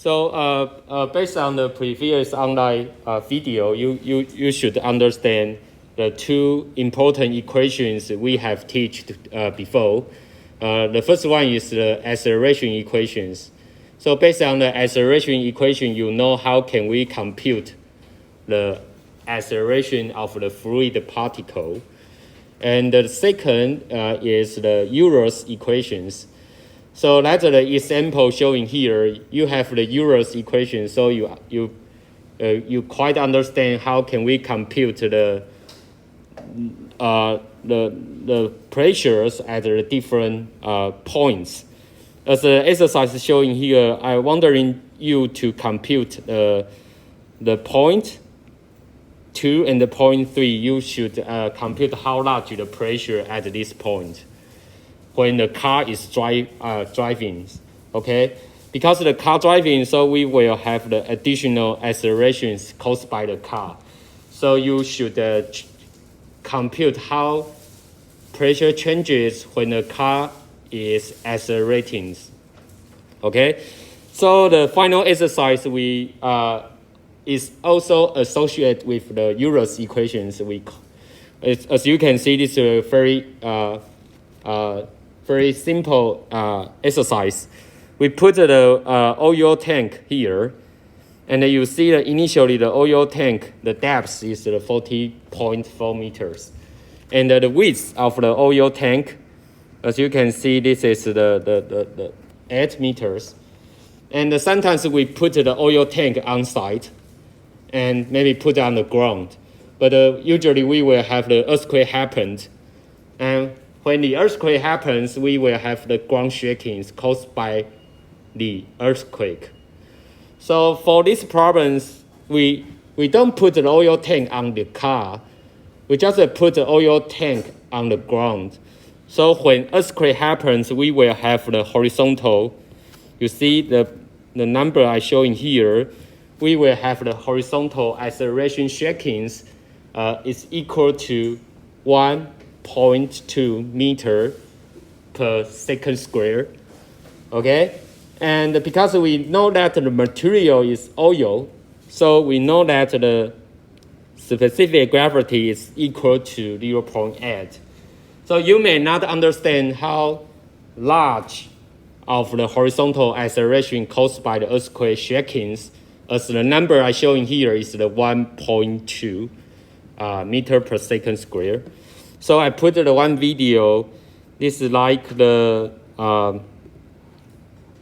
So based on the previous online video, you should understand the two important equations we have taught before. The first one is the acceleration equations. So based on the acceleration equation, you know how can we compute the acceleration of the fluid particle. And the second is the Euler's equations. So that's the example showing here. You have the Euler's equation, so you quite understand how can we compute the pressures at the different points. As the exercise showing here, I'm wondering you to compute the point 2 and the point 3. You should compute how large the pressure at this point when the car is driving, okay? Because the car driving, so we will have the additional accelerations caused by the car. So you should compute how pressure changes when the car is accelerating, okay? So the final exercise is also associated with the Euler's equations. As you can see, this is a very simple exercise. We put the oil tank here, and you see that initially the oil tank, the depth is 40.4 meters. And the width of the oil tank, as you can see, this is the 8 meters. And sometimes we put the oil tank on site and maybe put it on the ground. But usually we will have the earthquake happen, and when the earthquake happens, we will have the ground shakings caused by the earthquake. So for these problems, we don't put the oil tank on the car. We just put the oil tank on the ground. So when earthquake happens, we will have the horizontal. You see the number I'm showing here. We will have the horizontal acceleration shakings is equal to 1.2 meter per second square, okay? And because we know that the material is oil, so we know that the specific gravity is equal to 0.8. So you may not understand how large of the horizontal acceleration caused by the earthquake shakings, as the number I'm showing here is the 1.2 meter per second square. So I put the one video. This is like the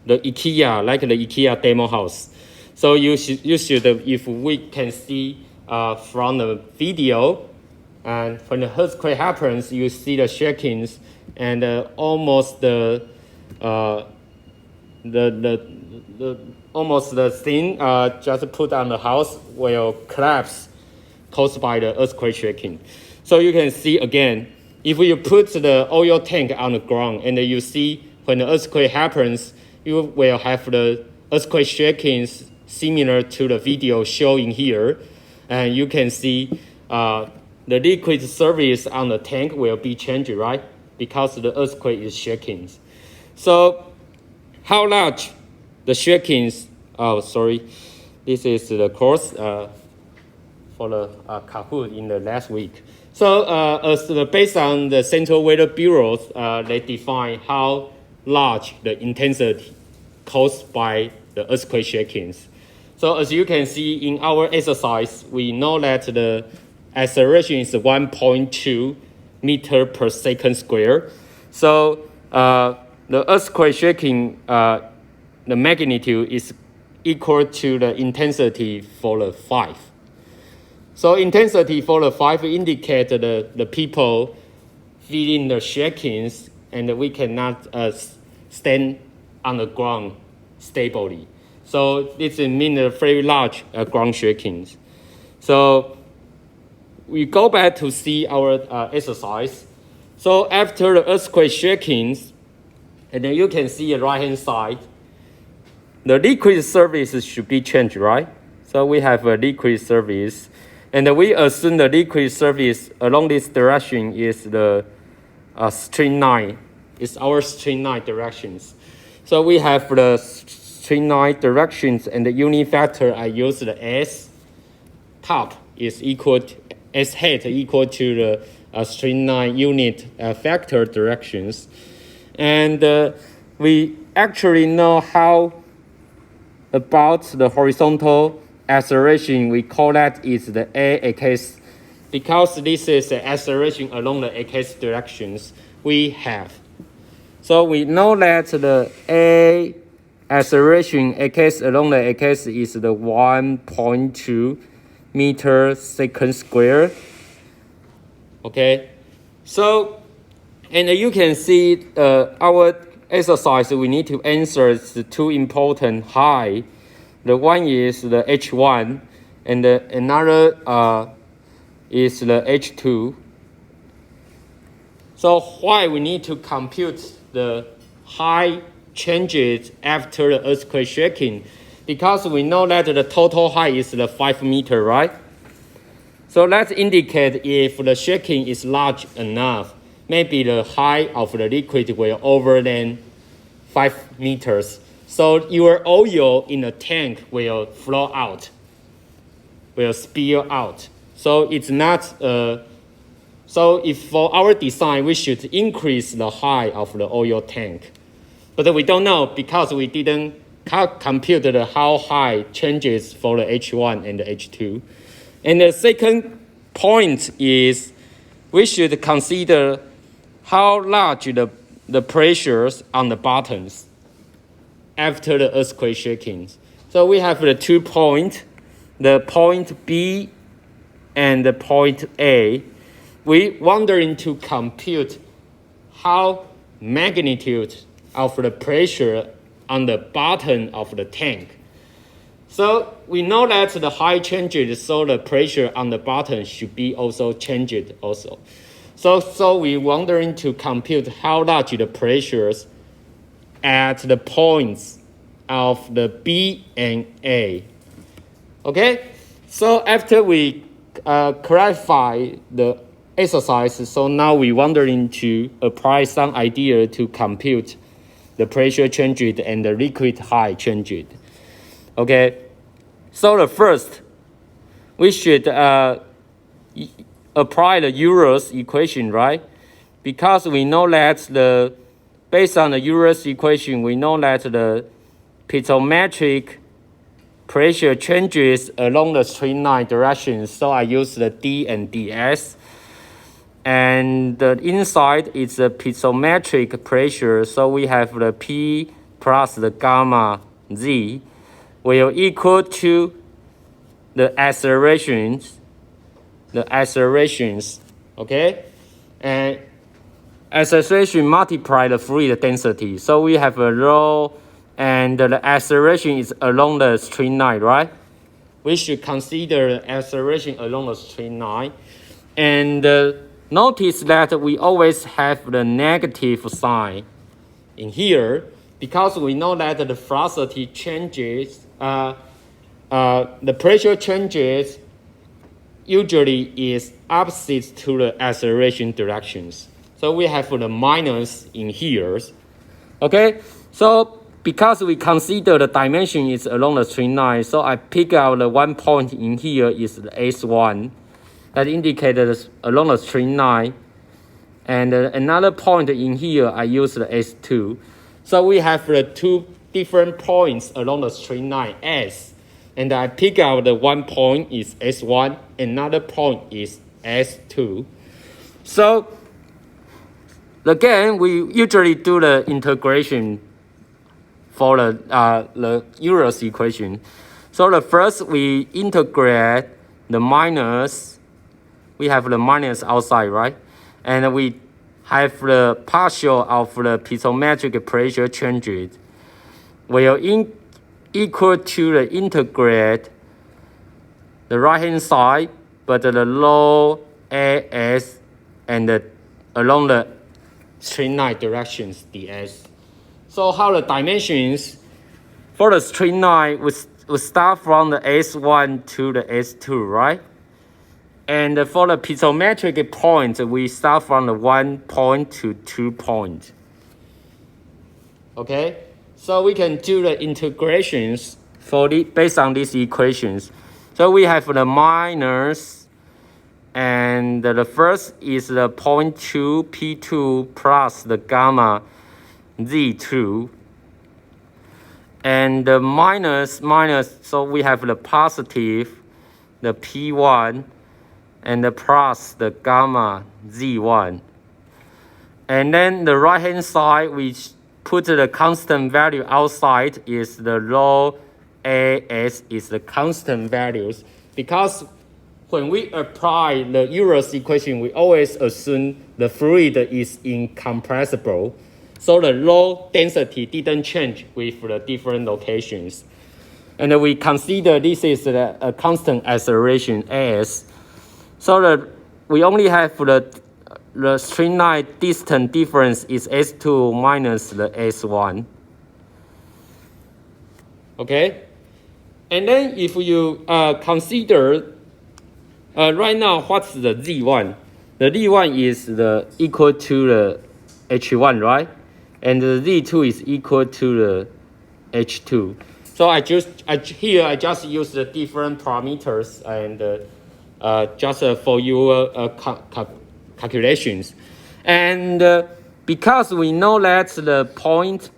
IKEA demo house. So you should if we can see from the video, and when the earthquake happens, you see the shakings, and almost the thing just put on the house will collapse caused by the earthquake shaking. So you can see again, if you put the oil tank on the ground and you see when the earthquake happens, you will have the earthquake shakings similar to the video showing here. And you can see the liquid surface on the tank will be changed, right? Because the earthquake is shaking. So how large the shakings, this is the course for the Kahoot in the last week. So based on the Central Weather Bureau, they define how large the intensity caused by the earthquake shakings. So as you can see in our exercise, we know that the acceleration is 1.2 meter per second square. So the earthquake shaking, the magnitude is equal to the intensity for the 5. So intensity for the 5 indicate the people feeling the shakings, and we cannot stand on the ground stably. So this means a very large ground shakings. So we go back to see our exercise. So after the earthquake shakings, and then you can see the right-hand side, the liquid surface should be changed, right? So we have a liquid surface, and we assume the liquid surface along this direction is the straight line. It's our straight line directions. So we have the straight line directions, and the unit vector I use the S top is equal to S hat equal to the straight line unit vector directions. And we actually know how about the horizontal acceleration. We call that is the AX, because this is the acceleration along the X directions we have. So we know that the A acceleration X along the X is the 1.2 meter second square. Okay, so and you can see our exercise, we need to answer the two important height. The one is the H1, and another is the H2. So why we need to compute the height changes after the earthquake shaking? Because we know that the total height is the 5 meters, right? So that indicates if the shaking is large enough, maybe the height of the liquid will over than 5 meters. So your oil in the tank will flow out, will spill out. So it's not, so if for our design, we should increase the height of the oil tank. But we don't know because we didn't compute how high changes for the H1 and the H2. And the second point is we should consider how large the pressures on the bottoms after the earthquake shakings. So we have the 2 points, the point B and the point A. We wondering to compute how magnitude of the pressure on the bottom of the tank. So we know that the height changes, so the pressure on the bottom should be also changed also. So we wondering to compute how large the pressures at the points of the B and A. Okay, so after we clarify the exercise, so now we wondering to apply some idea to compute the pressure changes and the liquid height changes. Okay, so the first, we should apply the Euler's equation, right? Because we know that based on the Euler's equation, we know that the piezometric pressure changes along the straight line direction. So I use the D and DS. And the inside is the piezometric pressure. So we have the P plus the gamma Z will equal to the accelerations, okay? And acceleration multiply the fluid density. So we have a rho, and the acceleration is along the straight line, right? We should consider the acceleration along the straight line. And notice that we always have the negative sign in here, because we know that the velocity changes, the pressure changes usually is opposite to the acceleration directions. So we have the minus in here. Okay, so because we consider the dimension is along the straight line, so I pick out the 1 point in here is the S1 that indicated along the straight line, and another point in here I use the S2. So we have the 2 different points along the straight line S, and I pick out the 1 point is S1, another point is S2. So again, we usually do the integration for the Euler's equation. So the first we integrate the minus, we have the minus outside, right? And we have the partial of the piezometric pressure changes will equal to the integrate the right hand side, but the low AS and along the straight line directions ds. So how the dimensions for the straight line we start from the S1 to the S2, right? And for the piezometric point, we start from the 1 point to 2 points. Okay, So we can do the integrations for based on these equations. So we have the minus, and the first is the 0.2 P2 plus the gamma Z2. And the minus, so we have the positive, the P1, and the plus the gamma Z1. And then the right hand side, we put the constant value outside is the rho AS is the constant values, because when we apply the Euler's equation, we always assume the fluid is incompressible. So the low density didn't change with the different locations. And we consider this is a constant acceleration as. So that we only have the string line distance difference is S2 minus the S1. Okay? And then if you consider right now what's the Z1? The Z1 is equal to the H1, right? And the Z2 is equal to the H2. So I just use the different parameters and just for your calculations. And because we know that the point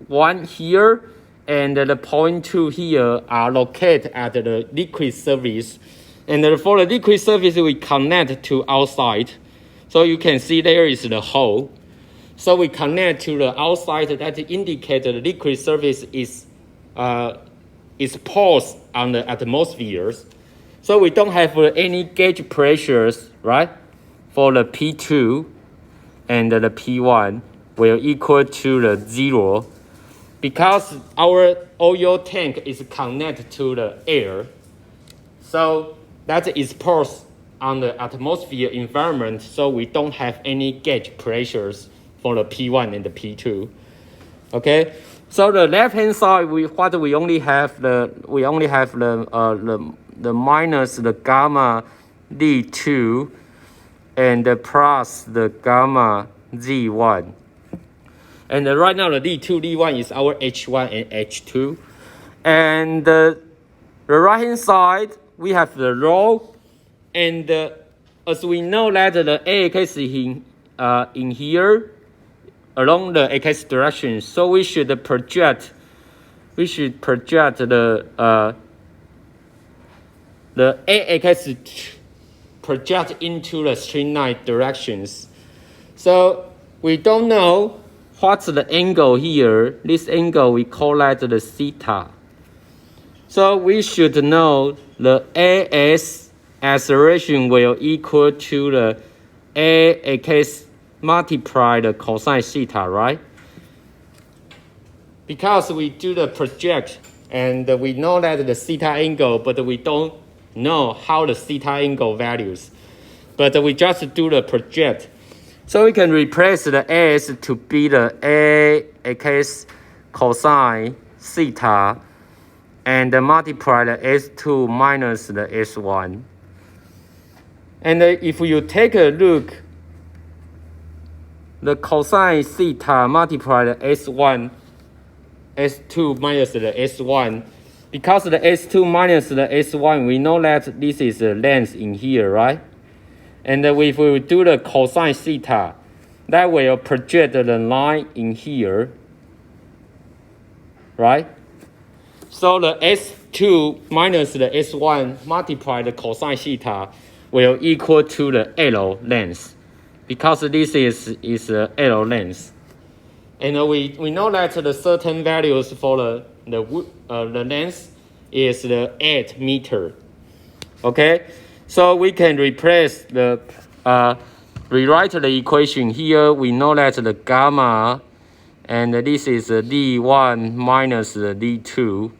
1 here and the point 2 here are located at the liquid surface. And for the liquid surface, we connect to outside. So you can see there is the hole. So we connect to the outside that indicate the liquid surface is paused on the atmospheres. So we don't have any gauge pressures, right? For the P2 and the P1 will equal to the 0, because our oil tank is connected to the air. So that is paused on the atmosphere environment, so we don't have any gauge pressures for the P1 and the P2. Okay, so the left hand side we only have the minus the gamma D2 and the plus the gamma Z1. And right now the D2, D1 is our H1 and H2. And the right hand side we have the rho, and as we know that the AX is in here along the x direction, so we should project the AX project into the string line directions. So we don't know what's the angle here. This angle we call that the theta. So we should know the AS acceleration will equal to the AX multiply the cosine theta, right? Because we do the project and we know that the theta angle, but we don't know how the theta angle values. But we just do the project. So we can replace the AS to be the AX cosine theta and multiply the S2 minus the S1. And if you take a look, the cosine theta multiply the S1, S2 minus the S1. Because the S2 minus the S1, we know that this is the length in here, right? And if we do the cosine theta, that will project the line in here, right? So the S2 minus the S1 multiply the cosine theta will equal to the L length, because this is L length. And we know that the certain values for the length is the 8 meter. Okay, so we can replace rewrite the equation here. We know that the gamma, and this is the D1 minus the D2.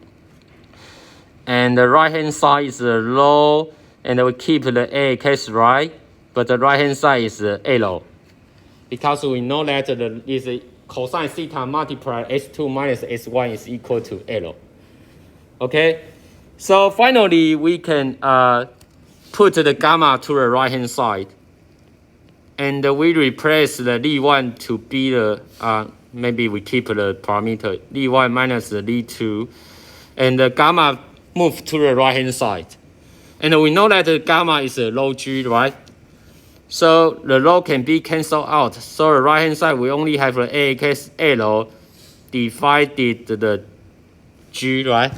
And the right hand side is the rho, and we keep the AX, right? But the right hand side is the L, because we know that this cosine theta multiplied S2 minus S1 is equal to L. Okay, so finally we can put the gamma to the right hand side, and we replace the D1 to be the maybe we keep the parameter d1 minus the d2, and the gamma move to the right hand side. And we know that the gamma is a log G, right? So the log can be cancelled out. So the right hand side we only have the AXL divided the G, right?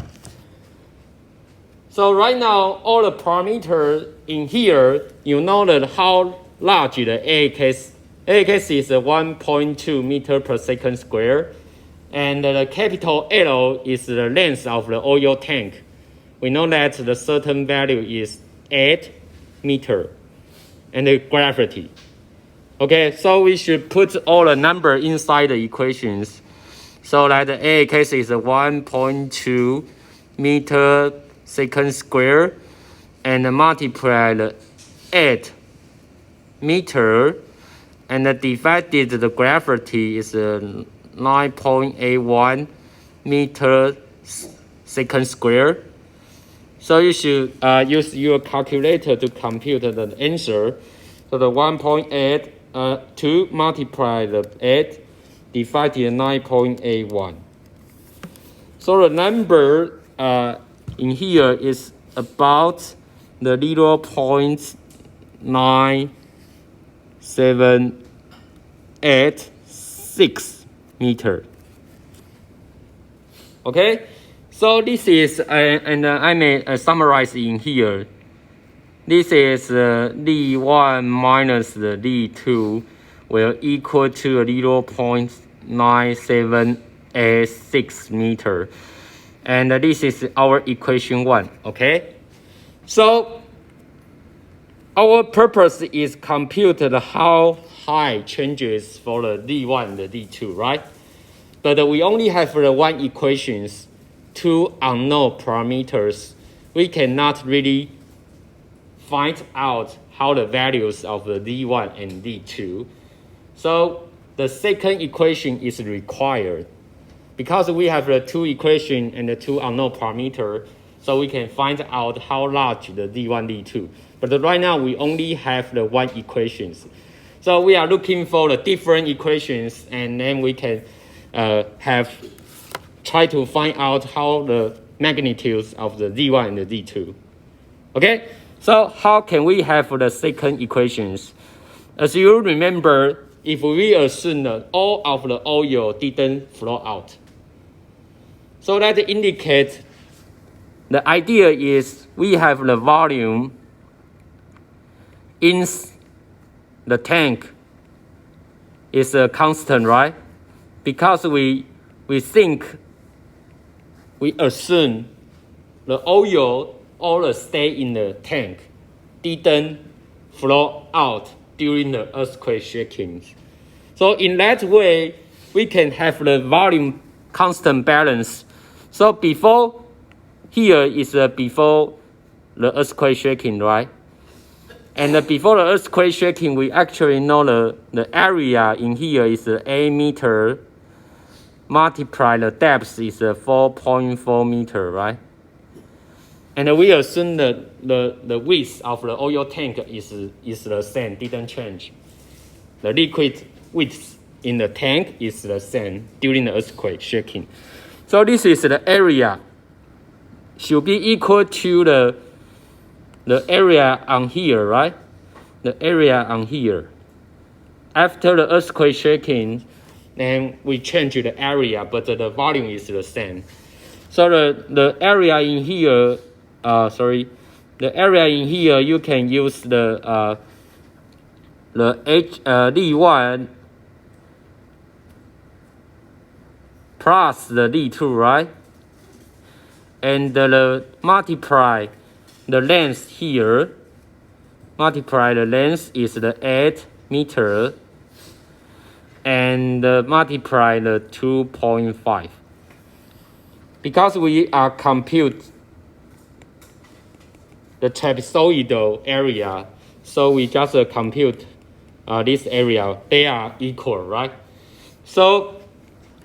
So right now all the parameters in here, you know that how large the AX is 1.2 meter per second square, and the capital L is the length of the oil tank. We know that the certain value is 8 meter, and the gravity. Okay, so we should put all the number inside the equations. So that the AX is 1.2 meter second square, and multiply the 8 meter, and divided the gravity is 9.81 meter second square. So you should use your calculator to compute the answer. So the 1.8 to multiply the 8 divided 9.81. So the number in here is about the 0.9786 meter. Okay, so this is and I may summarize in here. This is D1 minus the D2 will equal to 0.9786 meter. And this is our equation 1, okay? So our purpose is computed how high changes for the D1 and the D2, right? But we only have the one equations, 2 unknown parameters. We cannot really find out how the values of the D1 and D2. So the second equation is required. Because we have the 2 equations and the 2 unknown parameters, so we can find out how large the D1, D2. But right now, we only have the 1 equations. So we are looking for the different equations, and then we can try to find out how the magnitudes of the D1 and the D2. Okay, so how can we have the second equations? As you remember, if we assume that all of the oil didn't flow out, so that indicates the idea is we have the volume in the tank is a constant, right? Because we assume the oil all stay in the tank, didn't flow out during the earthquake shaking. So in that way, we can have the volume constant balance. So before here is before the earthquake shaking, right? And before the earthquake shaking, we actually know the area in here is 8 meter. Multiply the depth is 4.4 meter, right? And we assume that the width of the oil tank is the same, didn't change. The liquid width in the tank is the same during the earthquake shaking. So this is the area should be equal to the area on here, right? The area on here. After the earthquake shaking, then we change the area, but the volume is the same. So the area in here, the area in here, you can use the D1 plus the D2, right? And multiply the length here. Multiply the length is the 8 meter. And multiply the 2.5. Because we are compute the trapezoidal area, so we just compute this area. They are equal, right? So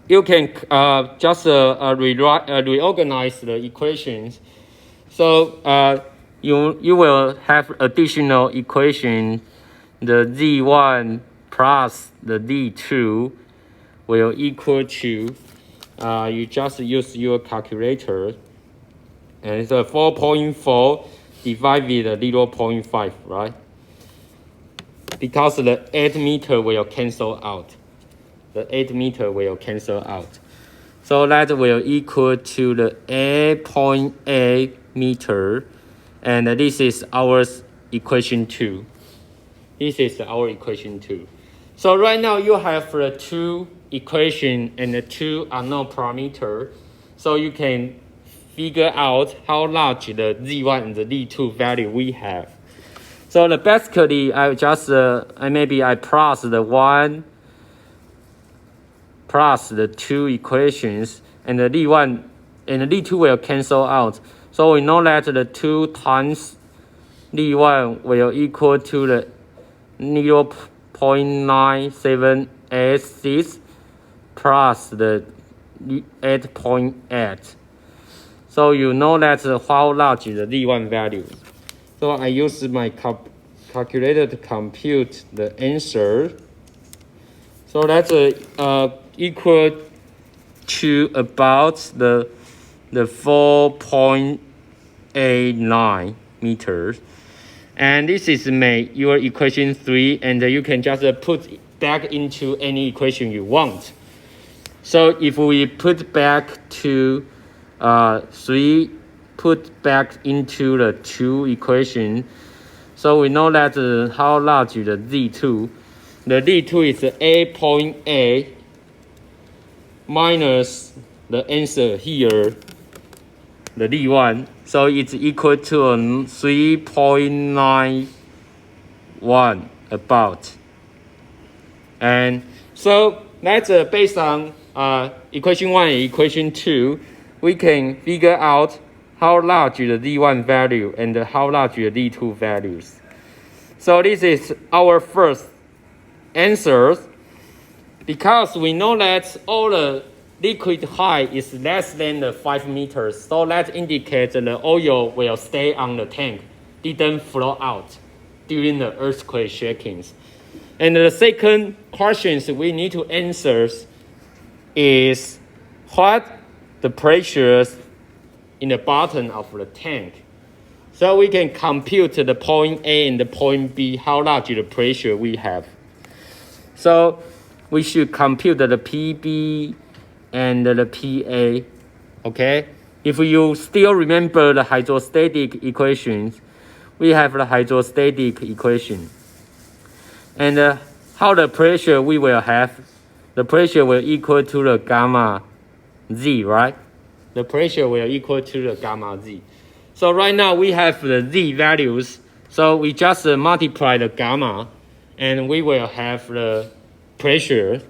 you can just reorganize the equations. So you will have additional equation, the Z1 plus the D2 will equal to, you just use your calculator, and it's a 4.4 divided with 0.5, right? Because the 8 meter will cancel out. The 8 meter will cancel out. So that will equal to the 8.8 meter. And this is our equation 2. This is our equation 2. So right now you have the 2 equation and the 2 unknown parameter. So you can figure out how large the Z1 and the Z2 value we have. So basically I just maybe I plus the 1 plus the 2 equations, and the Z1 and the Z2 will cancel out. So we know that the 2 times Z1 will equal to the 0.9786 plus the 8.8. So you know that's how large the Z1 value. So I use my calculator to compute the answer. So that's equal to about the 4.89 meters. And this is your equation 3, and you can just put back into any equation you want. So if we put back to 3, put back into the 2 equation, so we know that how large the Z2. The Z2 is 8.8 minus the answer here, the Z1. So it's equal to 3.91 about. And so that's based on equation 1 and equation 2, we can figure out how large the Z1 value and how large the Z2 values. So this is our first answers, because we know that all the liquid height is less than the 5 meters. So that indicates the oil will stay on the tank, didn't flow out during the earthquake shakings. And the second questions we need to answer is what the pressures in the bottom of the tank. So we can compute the point A and the point B, how large the pressure we have. So we should compute the PB and the PA, okay? If you still remember the hydrostatic equations, we have the hydrostatic equation. And how the pressure we will have, the pressure will equal to the gamma Z, right? The pressure will equal to the gamma Z. So right now we have the Z values, so we just multiply the gamma, and we will have the pressure.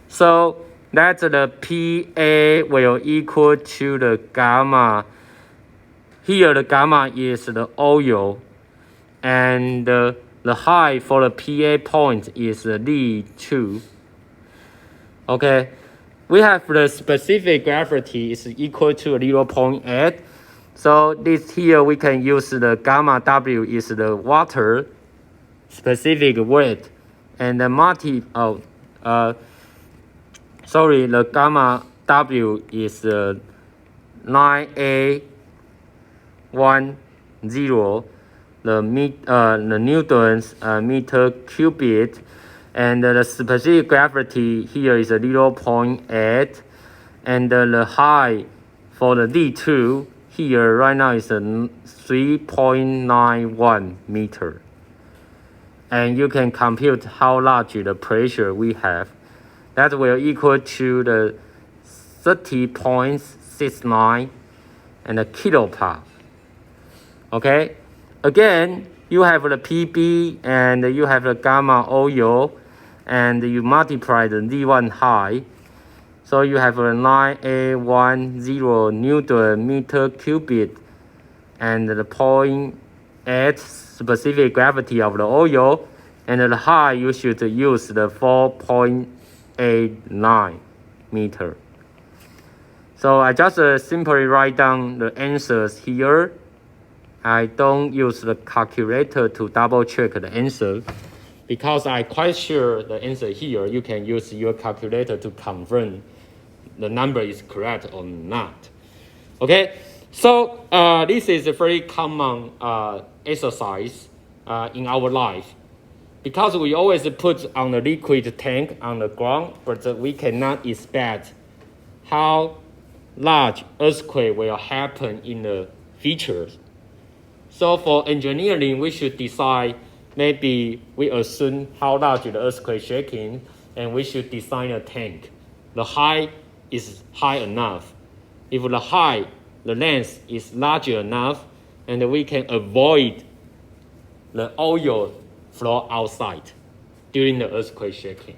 So that's the PA will equal to the gamma. Here the gamma is the oil, and the height for the PA point is the D2. Okay, we have the specific gravity is equal to 0.8. So this here we can use the gamma W is the water specific weight, and the the gamma W is 9A10, the newtons meter cubic, and the specific gravity here is 0.8, and the height for the D2 here right now is 3.91 meter. And you can compute how large the pressure we have. That will equal to the 30.69 and a kilopascal. Okay, again, you have the PB and you have the gamma oil, and you multiply the Z1 high. So you have a 9A10 Newton meter cubic, and the 0.8 specific gravity of the oil, and the height you should use the 4.89 meter. So I just simply write down the answers here. I don't use the calculator to double check the answer. because I'm quite sure the answer here, you can use your calculator to confirm the number is correct or not. Okay, so this is a very common exercise in our life, because we always put on the liquid tank on the ground, but we cannot expect how large earthquake will happen in the future. So for engineering, we should decide, maybe we assume how large the earthquake shaking, and we should design a tank. The height is high enough. If the length is large enough, and we can avoid the oil flow outside during the earthquake shaking.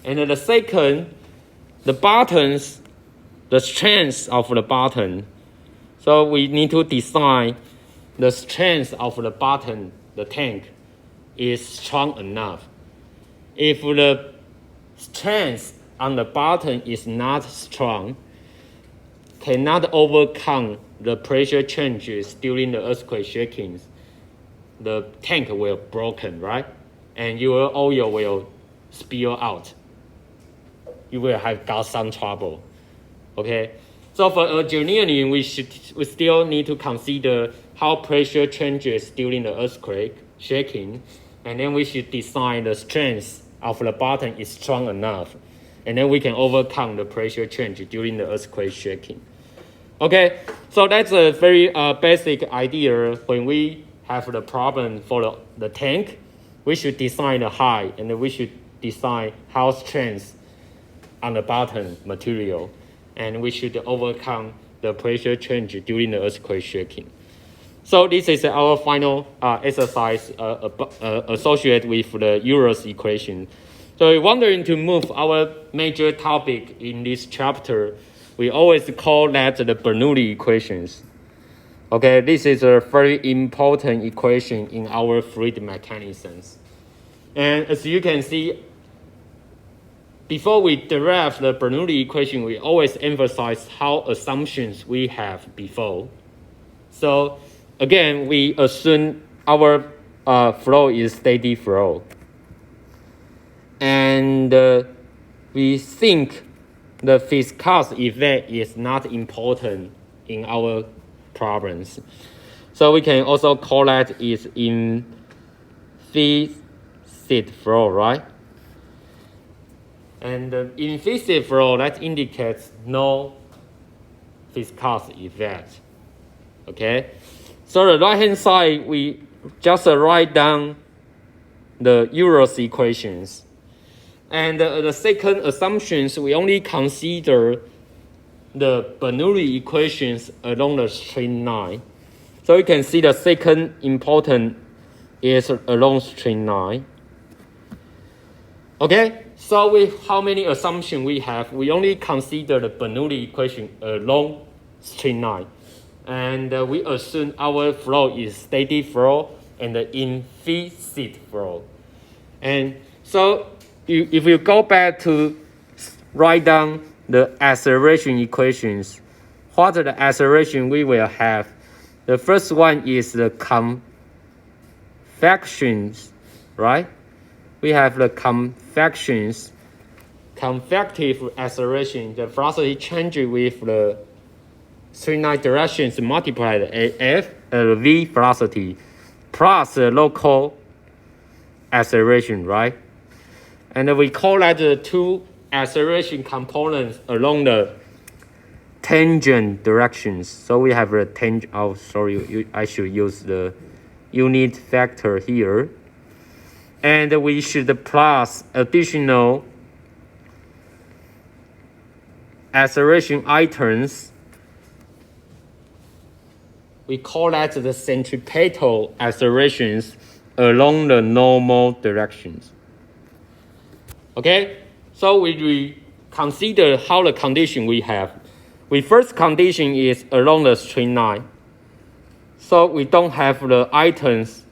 And the second, the buttons, the strength of the button. So we need to design the strength of the button, the tank, is strong enough. If the strength on the button is not strong, cannot overcome the pressure changes during the earthquake shakings, the tank will broken, right? And your oil will spill out. You will have got some trouble. Okay? So for engineering, we still need to consider how pressure changes during the earthquake shaking, and then we should design the strength of the button is strong enough, and then we can overcome the pressure change during the earthquake shaking. Okay, so that's a very basic idea. When we have the problem for the tank, we should design the height, and then we should design how strength on the button material, and we should overcome the pressure change during the earthquake shaking. So this is our final exercise associated with the Euler's equation. So we're wondering to move our major topic in this chapter. We always call that the Bernoulli equations. Okay, this is a very important equation in our fluid mechanisms. And as you can see, before we derive the Bernoulli equation, we always emphasize how assumptions we have before. So again, we assume our flow is steady flow. And we think the viscous effect is not important in our problems. So we can also call that is implicit flow, right? And implicit flow, that indicates no viscous effect. Okay? So the right-hand side, we just write down the Euler's equations. And the second assumptions, we only consider the Bernoulli equations along the straight line. So you can see the second important is along straight line. Okay, so how many assumptions we have? We only consider the Bernoulli equation along straight line. And we assume our flow is steady flow and implicit flow. And so if you go back to write down the acceleration equations, what are the acceleration we will have? The first one is the convections, right? We have the convections, convective acceleration. The velocity changes with the straight line directions multiplied F, V velocity, plus the local acceleration, right? And we call that the two acceleration components along the tangent directions. So we have a tangent. Oh, sorry, I should use the unit vector here. And we should plus additional acceleration items. We call that the centripetal accelerations along the normal directions. Okay, so we consider how the condition we have. We first condition is along the straight line. So we don't have the items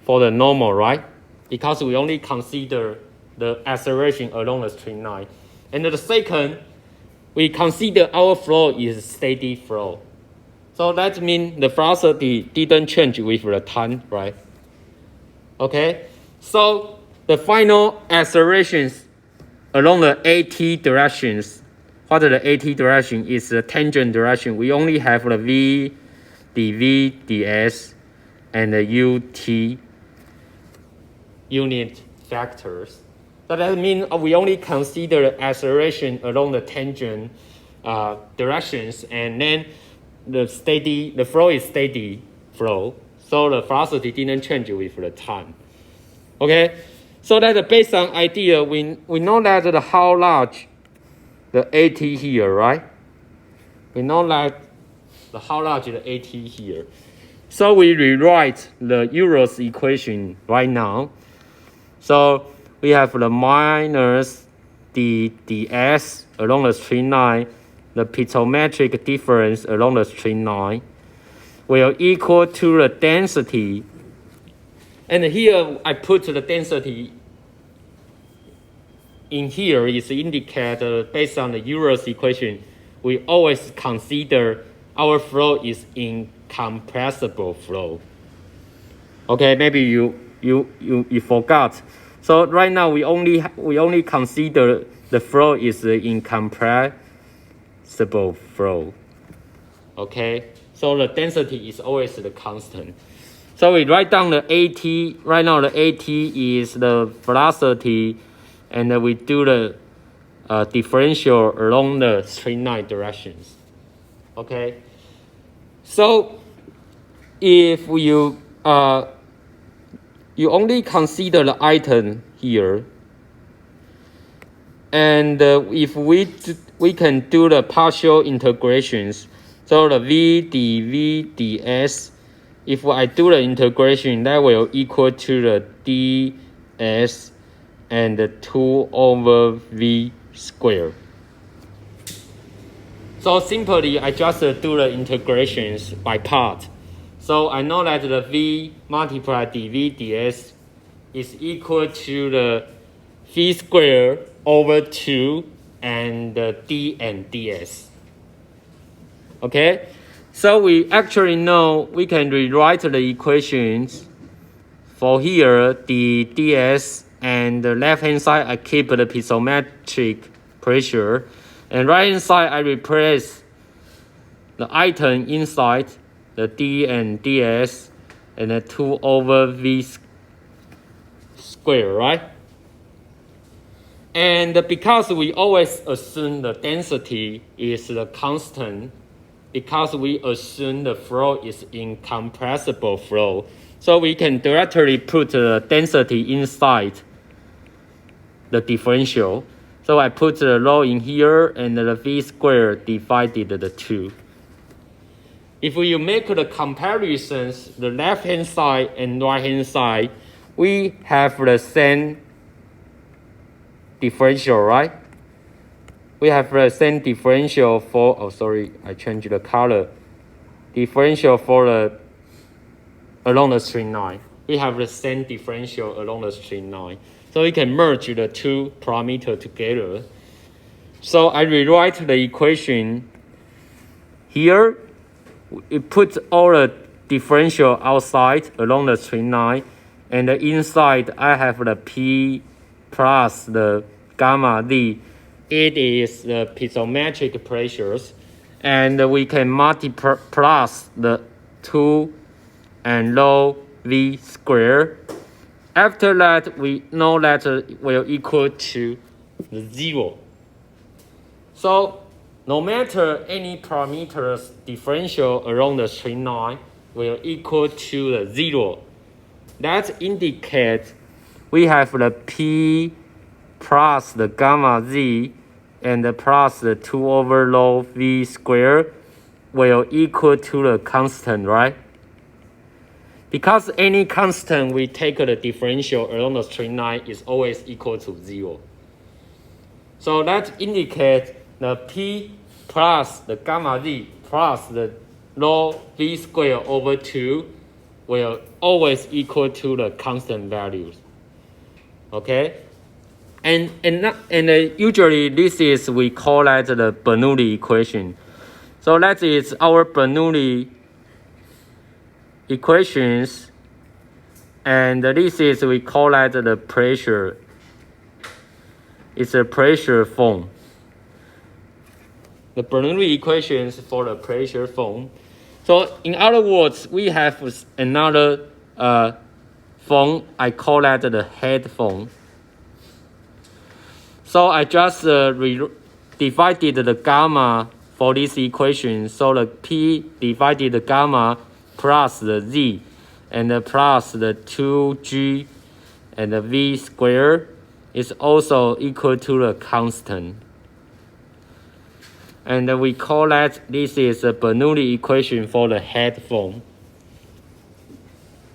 for the normal, right? Because we only consider the acceleration along the straight line. And the second, we consider our flow is steady flow. So that means the velocity didn't change with the time, right? Okay, so the final accelerations along the AT directions. What the AT direction is the tangent direction. We only have the v, dv, ds, and the ut unit vectors. So that means we only consider the acceleration along the tangent directions, and then the flow is steady flow. So the velocity didn't change with the time. Okay, so that's based on idea. We know that how large the AT here, right? We know that how large the AT here. So we rewrite the Euler's equation right now. So we have the minus the ds along the straight line, the pixelmetric difference along the straight line will equal to the density. And here I put the density in here is indicated based on the Euler's equation. We always consider our flow is incompressible flow. Okay, maybe you forgot. So right now we only consider the flow is the incompressible flow. Okay, so the density is always the constant. So we write down the AT. Right now the AT is the velocity, and we do the differential along the straight line directions. Okay, so if you only consider the item here, and if we can do the partial integrations, so the v dv ds, if I do the integration, that will equal to the ds and the 2 over v squared. So simply I just do the integrations by part. So I know that the v multiplied dv ds is equal to the v squared over 2 and the d and ds. Okay, so we actually know we can rewrite the equations for here the ds, and the left hand side I keep the piezometric pressure, and right hand side I replace the item inside the d and ds and the 2 over v squared, right? And because we always assume the density is the constant, because we assume the flow is incompressible flow, so we can directly put the density inside the differential. So I put the rho in here, and the v squared divided the 2. If you make the comparisons, the left hand side and right hand side, we have the same differential, right? We have the same differential for, oh sorry, I changed the color. Differential for the along the straight line. We have the same differential along the straight line. So we can merge the two parameters together. So I rewrite the equation here. It puts all the differential outside along the straight line, and the inside I have the p plus the gamma z. It is the piezometric pressures, and we can multiply plus the 2 and rho v squared. After that, we know that it will equal to 0. So no matter any parameters differential along the straight line will equal to the 0. That indicates we have the p plus the gamma z and the plus the 2 over rho v squared will equal to the constant, right? Because any constant we take the differential along the straight line is always equal to 0. So that indicates the p plus the gamma z plus the rho v squared over 2 will always equal to the constant values. Okay? And usually this is, we call that the Bernoulli equation. So that is our Bernoulli equations And this is, we call that the pressure. It's a pressure foam. The Bernoulli equations for the pressure foam. So in other words, we have another foam. I call that the head foam. So I just divided the gamma for this equation. So the P divided the gamma plus the Z and plus the 2G and the V squared is also equal to the constant. And we call that this is the Bernoulli equation for the head foam.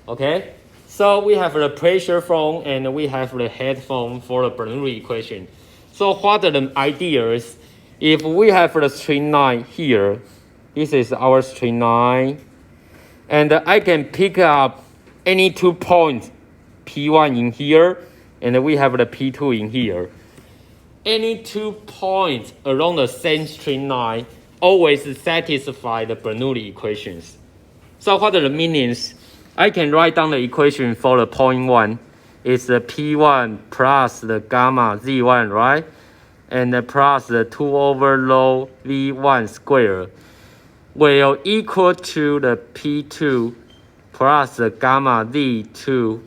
Okay, so we have the pressure foam and we have the head foam for the Bernoulli equation. So what are the ideas? If we have the straight line here, this is our straight line, and I can pick up any 2 points, P1 in here, and we have the P2 in here. Any 2 points along the same straight line always satisfy the Bernoulli equations. So what are the meanings? I can write down the equation for the point 1. It's the P1 plus the gamma Z1, right? And plus the 2 over rho V1 squared will equal to the P2 plus the gamma Z2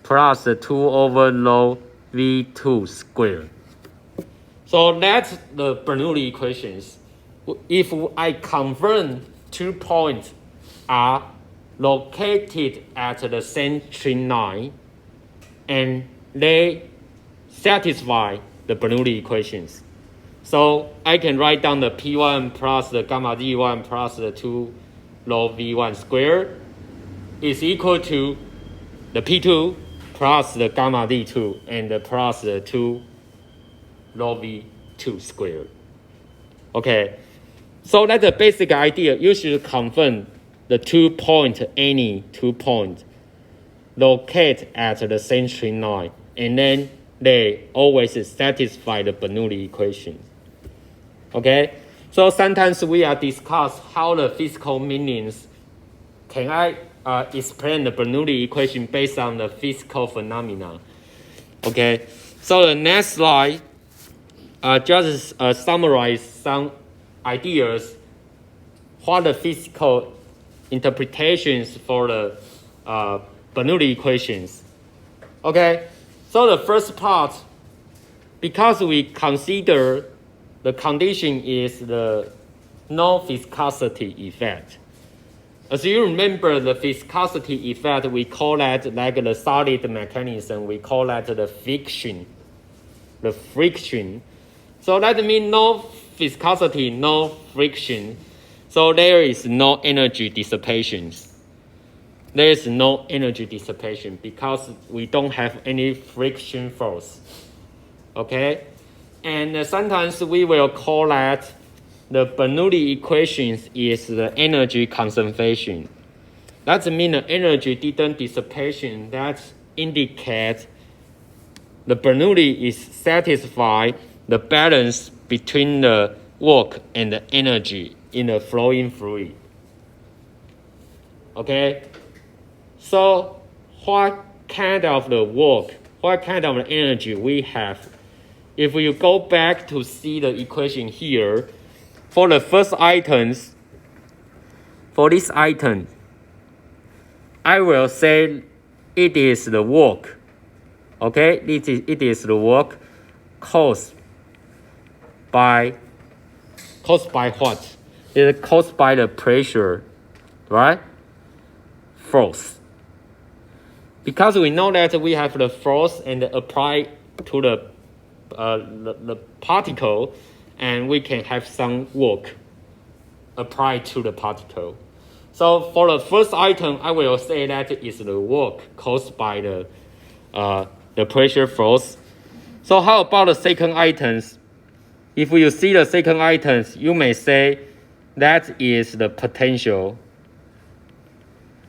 plus the 2 over rho V2 squared. So that's the Bernoulli equations. If I confirm 2 points are located at the same straight line and they satisfy the Bernoulli equations. So I can write down the P1 plus the gamma Z1 plus the 2 rho V1 squared is equal to the P2 plus the gamma Z2 and plus the 2 rho V2 squared. Okay, so that's the basic idea. You should confirm the 2 points, any 2 points, locate at the same straight line, and then they always satisfy the Bernoulli equation. Okay, so sometimes we are discuss how the physical meanings. Can I explain the Bernoulli equation based on the physical phenomena? Okay, so the next slide just summarize some ideas, what the physical interpretations for the Bernoulli equations. Okay, so the first part, because we consider the condition is the no viscosity effect. As you remember, the viscosity effect, we call that like the solid mechanism, we call that the friction. The friction. So that means no viscosity, no friction. So there is no energy dissipation. There is no energy dissipation because we don't have any friction force. Okay? And sometimes we will call that the Bernoulli equations is the energy conservation. That means the energy didn't dissipation. That indicates the Bernoulli is satisfy the balance between the work and the energy in the flowing fluid. Okay? So what kind of the work, what kind of energy we have? If you go back to see the equation here, for the first items, for this item, I will say it is the work. Okay, it is the work caused by what? It is caused by the pressure, right? Force. Because we know that we have the force and apply to the particle, and we can have some work applied to the particle. So for the first item, I will say that is the work caused by the pressure force. So how about the second items? If you see the second items, you may say that is the potential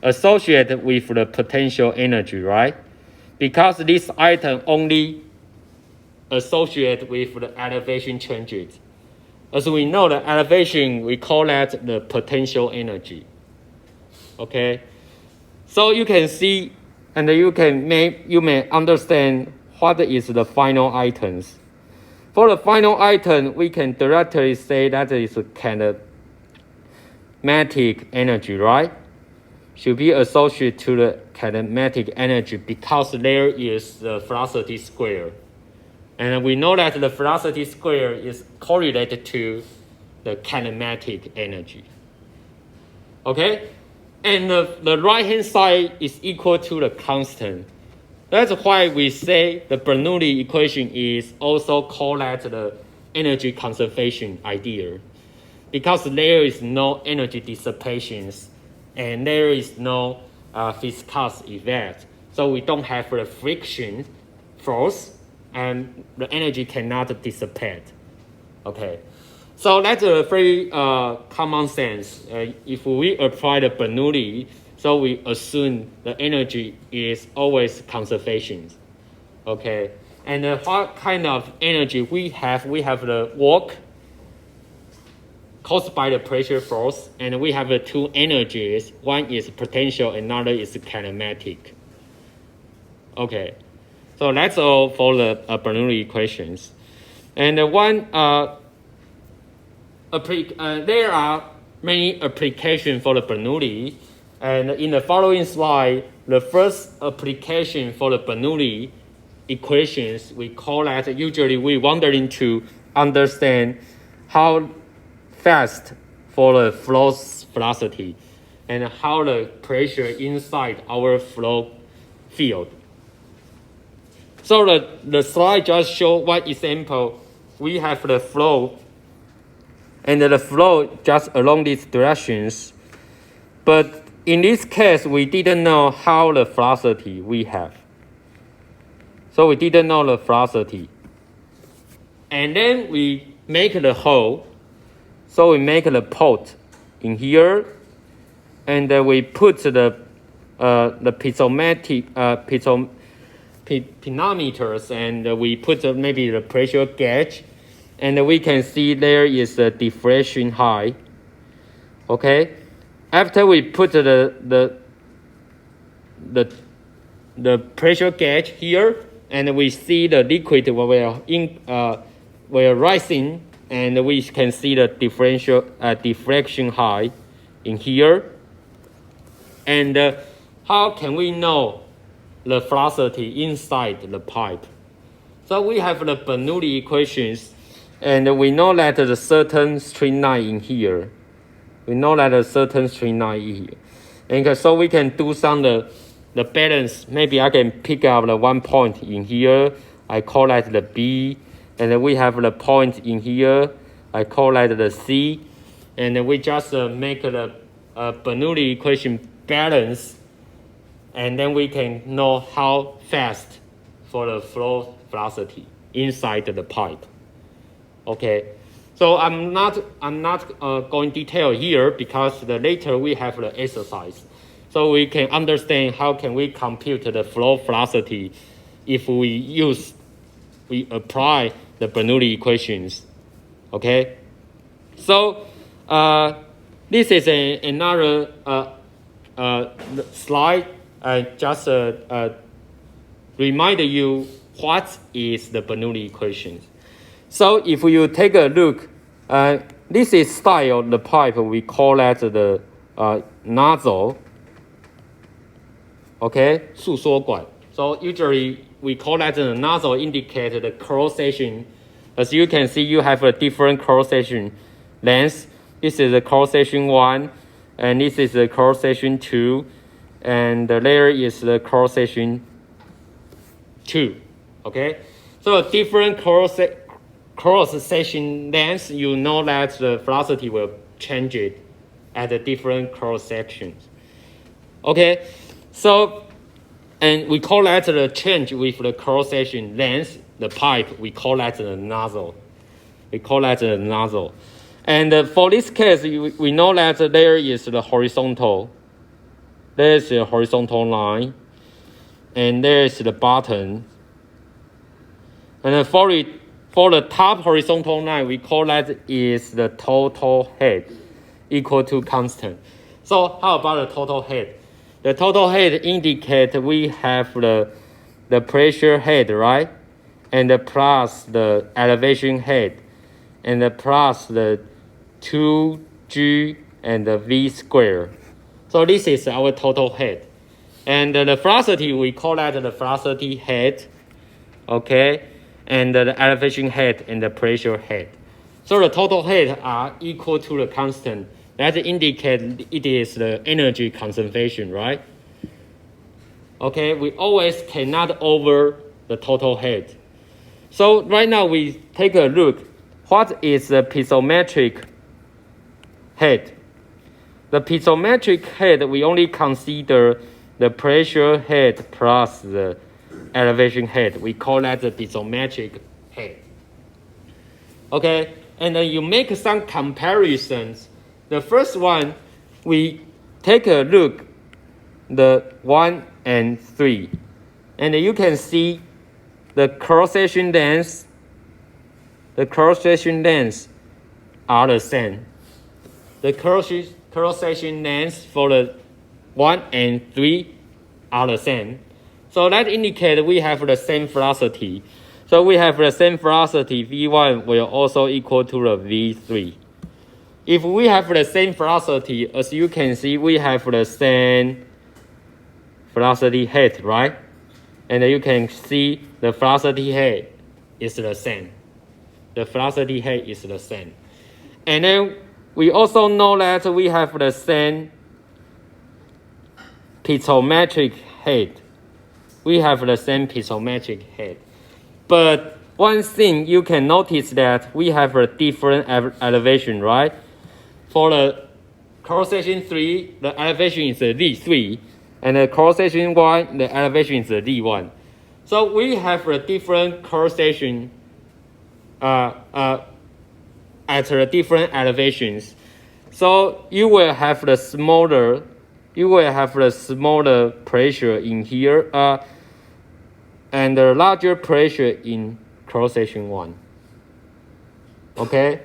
associated with the potential energy, right? Because this item only associated with the elevation changes. As we know, the elevation, we call that the potential energy. Okay? So you can see And you may understand what is the final items. For the final item, we can directly say that is kinetic energy, right? Should be associated to the kinetic energy because there is the velocity square. And we know that the velocity square is correlated to the kinetic energy. Okay? And the right-hand side is equal to the constant. That's why we say the Bernoulli equation is also called as the energy conservation idea. Because there is no energy dissipation and there is no viscous effect. So we don't have the friction force and the energy cannot dissipate. Okay. So that's a very common sense. If we apply the Bernoulli, so we assume the energy is always conservation. Okay, and what kind of energy we have? We have the work caused by the pressure force, and we have the two energies. One is potential, another is kinetic. Okay, so that's all for the Bernoulli equations. And there are many applications for the Bernoulli, and in the following slide, the first application for the Bernoulli equations, we call that usually we wondering to understand how fast for the flow velocity and how the pressure inside our flow field. So the slide just show one example. We have the flow. And the flow just along these directions. But in this case, we didn't know how the velocity we have. So we didn't know the velocity. And then we make the hole. So we make the port in here. And then we put the piezometers and we put maybe the pressure gauge. And we can see there is a diffraction high. Okay, after we put the pressure gauge here, and we see the liquid will rising, and we can see the diffraction high in here. And how can we know the velocity inside the pipe? So we have the Bernoulli equations. And we know that there's a certain straight line in here. We know that a certain straight line in here. And so we can do some the balance. Maybe I can pick up the 1 point in here. I call that the B. And then we have the point in here. I call that the C. And then we just make the Bernoulli equation balance. And then we can know how fast for the flow velocity inside the pipe. Okay, so I'm not going detail here because later we have the exercise, so we can understand how can we compute the flow velocity if we apply the Bernoulli equations. Okay, so this is another slide. Just remind you what is the Bernoulli equations. So if you take a look, this is style of the pipe. We call that the nozzle. Okay, 束缩管. So usually we call that the nozzle indicate the cross section. As you can see, you have a different cross section length. This is the cross section 1, and this is the cross section 2, and there is the cross section 2. Okay, so different cross section length, you know that the velocity will change it at the different cross sections. Okay, so and we call that the change with the cross section length, the pipe, we call that the nozzle. We call that the nozzle. And for this case, we know that there is the horizontal. There is a horizontal line, and there is the bottom. And for the top horizontal line, we call that is the total head equal to constant. So how about the total head? The total head indicate we have the pressure head, right? And plus the elevation head, and plus the 2G and the V square. So this is our total head. And the velocity, we call that the velocity head, okay? And the elevation head and the pressure head. So the total head are equal to the constant. That indicates it is the energy conservation, right? Okay, we always cannot over the total head. So right now we take a look. What is the piezometric head? The piezometric head, we only consider the pressure head plus the elevation head. We call that the piezometric head. Okay, and then you make some comparisons. The first one, we take a look, the 1 and 3. And you can see the cross-section lengths, are the same. The cross-section lengths for the 1 and 3 are the same. So that indicates we have the same velocity. So we have the same velocity, V1 will also equal to the V3. If we have the same velocity, as you can see, we have the same velocity head, right? And you can see the velocity head is the same. The velocity head is the same. And then we also know that we have the same piezometric head. We have the same piezometric head. But one thing you can notice that we have a different elevation, right? For the cross-section 3, the elevation is D3. And the cross-section 1, the elevation is D1. So we have a different cross-section at the different elevations. So you will have the smaller pressure in here, and the larger pressure in cross-section 1. Okay?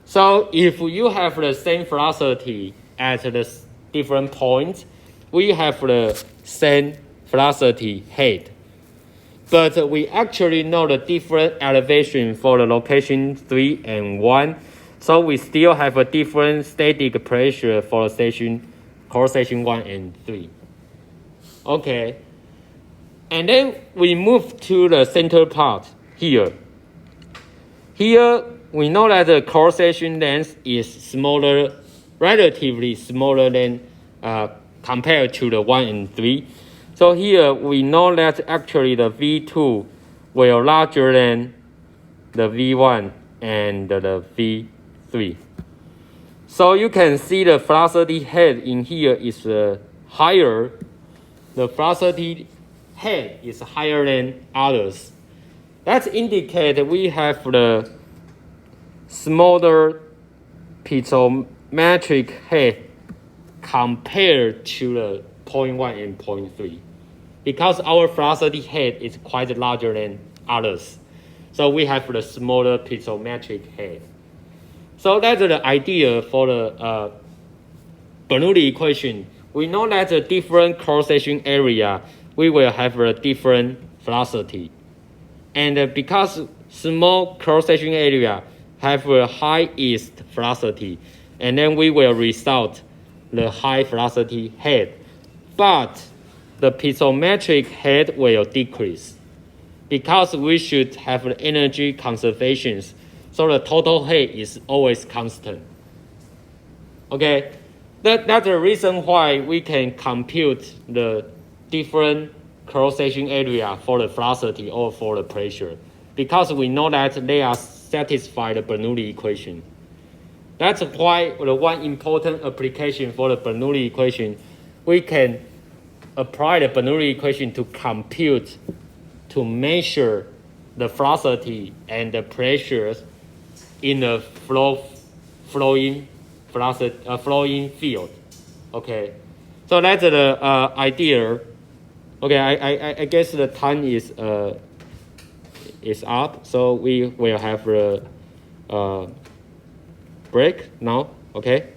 So if you have the same velocity at the different points, we have the same velocity head. But we actually know the different elevation for the location 3 and 1. So we still have a different static pressure for the cross-section 1 and 3. Okay. And then we move to the center part here. Here, we know that the cross-section length is smaller, relatively smaller than compared to the 1 and 3. So here we know that actually the V2 will larger than the V1 and the V3. So you can see the velocity head in here is higher. The velocity head is higher than others. That indicates we have the smaller piezometric head compared to the 0.1 and 0.3. Because our velocity head is quite larger than others. So we have the smaller piezometric head. So that's the idea for the Bernoulli equation. We know that the different cross-section area, we will have a different velocity. And because small cross-section area have a highest velocity, and then we will result the high velocity head. But the piezometric head will decrease because we should have the energy conservation. So the total head is always constant. Okay, that's the reason why we can compute the different cross-section area for the velocity or for the pressure, because we know that they are satisfy the Bernoulli equation. That's why the one important application for the Bernoulli equation, we can apply the Bernoulli equation to compute, to measure the velocity and the pressures in a flowing field. Okay, so that's the idea. Okay, I guess the time is up, so we will have a break now. Okay.